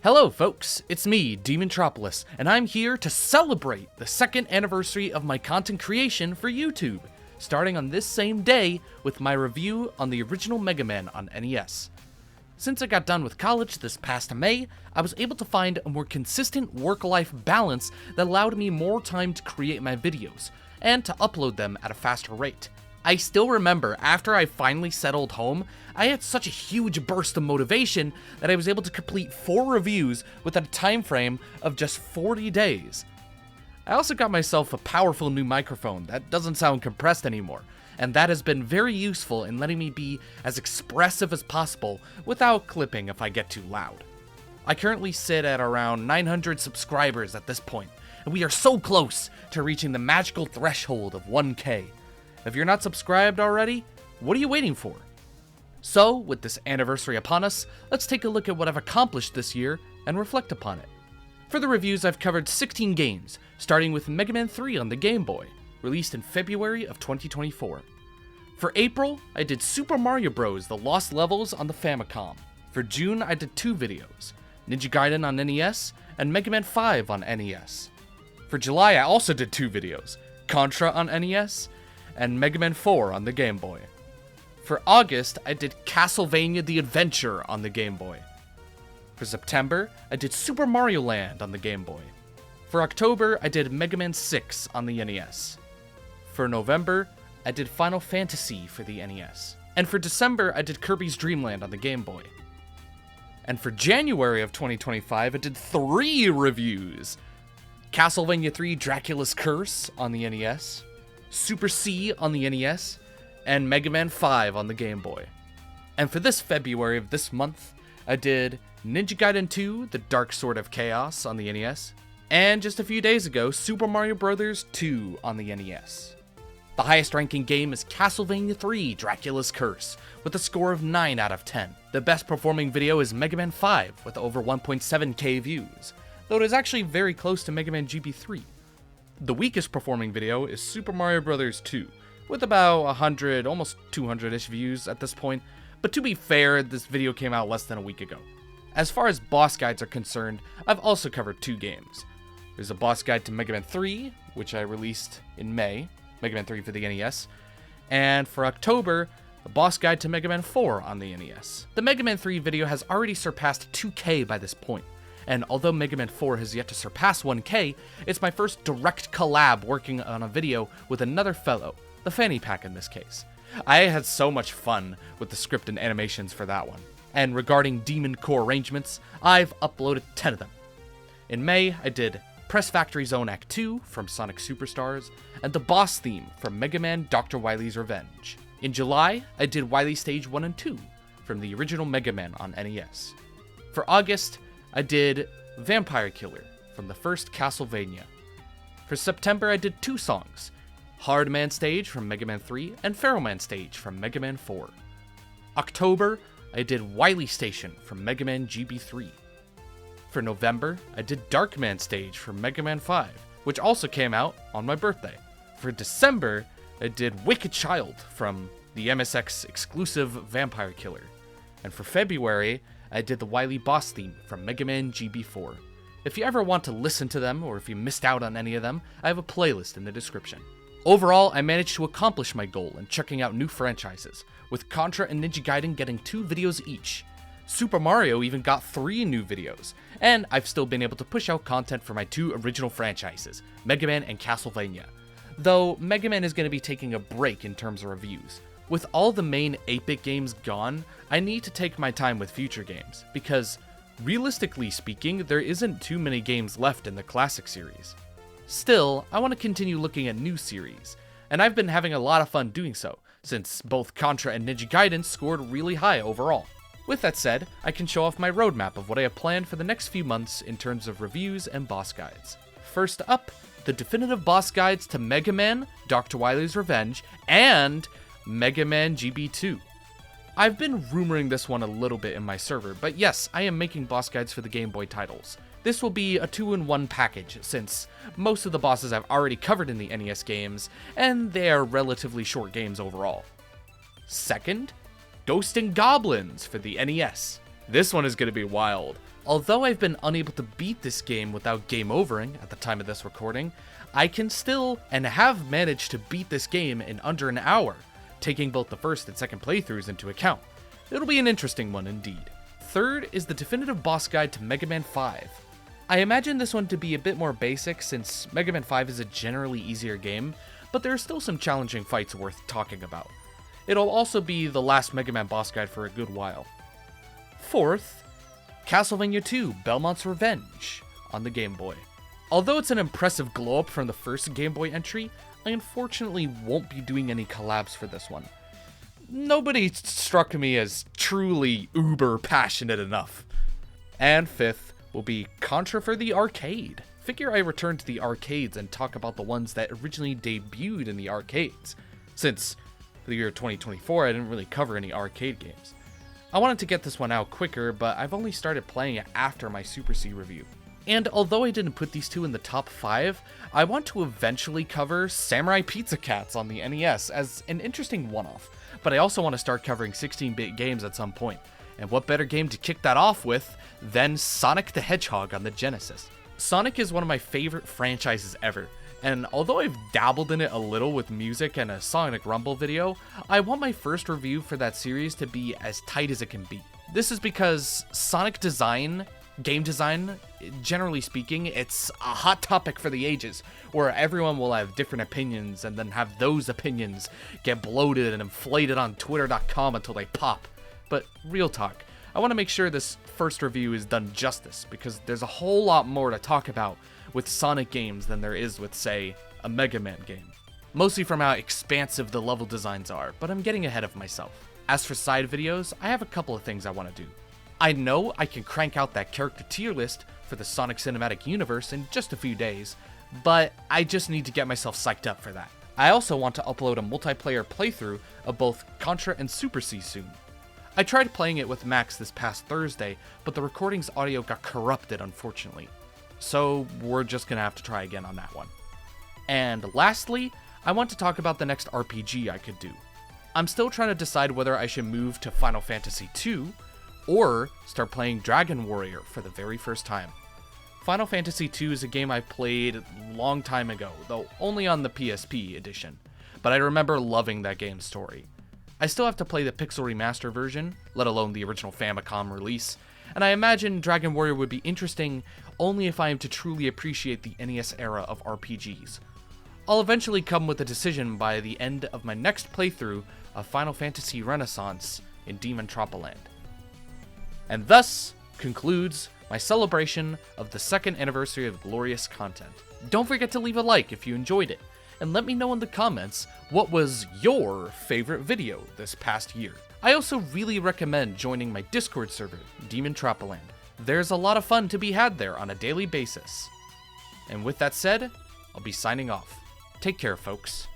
Hello folks, it's me, DeMontropolis, and I'm here to celebrate the second anniversary of my content creation for YouTube, starting on this same day with my review on the original Mega Man on NES. Since I got done with college this past May, I was able to find a more consistent work-life balance that allowed me more time to create my videos, and to upload them at a faster rate. I still remember, after I finally settled home, I had such a huge burst of motivation that I was able to complete 4 reviews within a time frame of just 40 days. I also got myself a powerful new microphone that doesn't sound compressed anymore, and that has been very useful in letting me be as expressive as possible without clipping if I get too loud. I currently sit at around 900 subscribers at this point, and we are so close to reaching the magical threshold of 1K. If you're not subscribed already, what are you waiting for? So, with this anniversary upon us, let's take a look at what I've accomplished this year and reflect upon it. For the reviews, I've covered 16 games, starting with Mega Man 3 on the Game Boy, released in February of 2024. For April, I did Super Mario Bros. The Lost Levels on the Famicom. For June, I did 2 videos, Ninja Gaiden on NES and Mega Man 5 on NES. For July, I also did 2 videos, Contra on NES and Mega Man 4 on the Game Boy. For August, I did Castlevania The Adventure on the Game Boy. For September, I did Super Mario Land on the Game Boy. For October, I did Mega Man 6 on the NES. For November, I did Final Fantasy for the NES. And for December, I did Kirby's Dream Land on the Game Boy. And for January of 2025, I did 3 reviews. Castlevania 3 Dracula's Curse on the NES, Super C on the NES, and Mega Man 5 on the Game Boy. And for this February of this month, I did Ninja Gaiden 2 The Dark Sword of Chaos on the NES, and just a few days ago, Super Mario Bros. 2 on the NES. The highest ranking game is Castlevania 3 Dracula's Curse, with a score of 9 out of 10. The best performing video is Mega Man 5, with over 1.7k views, though it is actually very close to Mega Man GB3. The weakest performing video is Super Mario Bros. 2, with about 100, almost 200-ish views at this point, but to be fair, this video came out less than a week ago. As far as boss guides are concerned, I've also covered 2 games. There's a boss guide to Mega Man 3, which I released in May, Mega Man 3 for the NES, and for October, a boss guide to Mega Man 4 on the NES. The Mega Man 3 video has already surpassed 2K by this point, and although Mega Man 4 has yet to surpass 1K, it's my first direct collab working on a video with another fellow, the Fanny Pack in this case. I had so much fun with the script and animations for that one. And regarding Demon Core arrangements, I've uploaded 10 of them. In May, I did Press Factory Zone Act 2 from Sonic Superstars, and the boss theme from Mega Man Dr. Wily's Revenge. In July, I did Wily Stage 1 and 2 from the original Mega Man on NES. For August, I did Vampire Killer from the first Castlevania. For September, I did 2 songs, Hard Man Stage from Mega Man 3 and Pharaoh Man Stage from Mega Man 4. October, I did Wily Station from Mega Man GB3. For November, I did Dark Man Stage from Mega Man 5, which also came out on my birthday. For December, I did Wicked Child from the MSX exclusive Vampire Killer. And for February, I did the Wily Boss theme from Mega Man GB4. If you ever want to listen to them, or if you missed out on any of them, I have a playlist in the description. Overall, I managed to accomplish my goal in checking out new franchises, with Contra and Ninja Gaiden getting 2 videos each. Super Mario even got 3 new videos, and I've still been able to push out content for my 2 original franchises, Mega Man and Castlevania. Though, Mega Man is going to be taking a break in terms of reviews. With all the main 8-bit games gone, I need to take my time with future games, because, realistically speaking, there isn't too many games left in the classic series. Still, I want to continue looking at new series, and I've been having a lot of fun doing so, since both Contra and Ninja Gaiden scored really high overall. With that said, I can show off my roadmap of what I have planned for the next few months in terms of reviews and boss guides. First up, the definitive boss guides to Mega Man, Dr. Wily's Revenge, and Mega Man GB2. I've been rumoring this one a little bit in my server, but yes, I am making boss guides for the Game Boy titles. This will be a 2-in-1 package, since most of the bosses I've already covered in the NES games, and they are relatively short games overall. Second, Ghosts and Goblins for the NES. This one is going to be wild. Although I've been unable to beat this game without game overing at the time of this recording, I can still and have managed to beat this game in under an hour, taking both the first and second playthroughs into account. It'll be an interesting one indeed. Third is the definitive boss guide to Mega Man 5. I imagine this one to be a bit more basic since Mega Man 5 is a generally easier game, but there are still some challenging fights worth talking about. It'll also be the last Mega Man boss guide for a good while. Fourth, Castlevania 2 Belmont's Revenge on the Game Boy. Although it's an impressive glow up from the first Game Boy entry, I unfortunately won't be doing any collabs for this one. Nobody struck me as truly uber passionate enough. And fifth will be Contra for the Arcade. Figure I return to the arcades and talk about the ones that originally debuted in the arcades, since for the year 2024 I didn't really cover any arcade games. I wanted to get this one out quicker, but I've only started playing it after my Super C review. And although I didn't put these two in the top 5, I want to eventually cover Samurai Pizza Cats on the NES as an interesting one-off. But I also want to start covering 16-bit games at some point. And what better game to kick that off with than Sonic the Hedgehog on the Genesis. Sonic is one of my favorite franchises ever, and although I've dabbled in it a little with music and a Sonic Rumble video, I want my first review for that series to be as tight as it can be. This is because Sonic design, game design, generally speaking, it's a hot topic for the ages, where everyone will have different opinions and then have those opinions get bloated and inflated on twitter.com until they pop. But real talk, I want to make sure this first review is done justice, because there's a whole lot more to talk about with Sonic games than there is with, say, a Mega Man game. Mostly from how expansive the level designs are, but I'm getting ahead of myself. As for side videos, I have a couple of things I want to do. I know I can crank out that character tier list for the Sonic Cinematic Universe in just a few days, but I just need to get myself psyched up for that. I also want to upload a multiplayer playthrough of both Contra and Super C soon. I tried playing it with Max this past Thursday, but the recording's audio got corrupted unfortunately. So we're just gonna have to try again on that one. And lastly, I want to talk about the next RPG I could do. I'm still trying to decide whether I should move to Final Fantasy II, or start playing Dragon Warrior for the very first time. Final Fantasy II is a game I played a long time ago, though only on the PSP edition, but I remember loving that game's story. I still have to play the Pixel Remaster version, let alone the original Famicom release, and I imagine Dragon Warrior would be interesting only if I am to truly appreciate the NES era of RPGs. I'll eventually come with a decision by the end of my next playthrough of Final Fantasy Renaissance in DeMontropolis. And thus concludes my celebration of the second anniversary of glorious content. Don't forget to leave a like if you enjoyed it, and let me know in the comments what was your favorite video this past year. I also really recommend joining my Discord server, DeMontropolis. There's a lot of fun to be had there on a daily basis. And with that said, I'll be signing off. Take care, folks.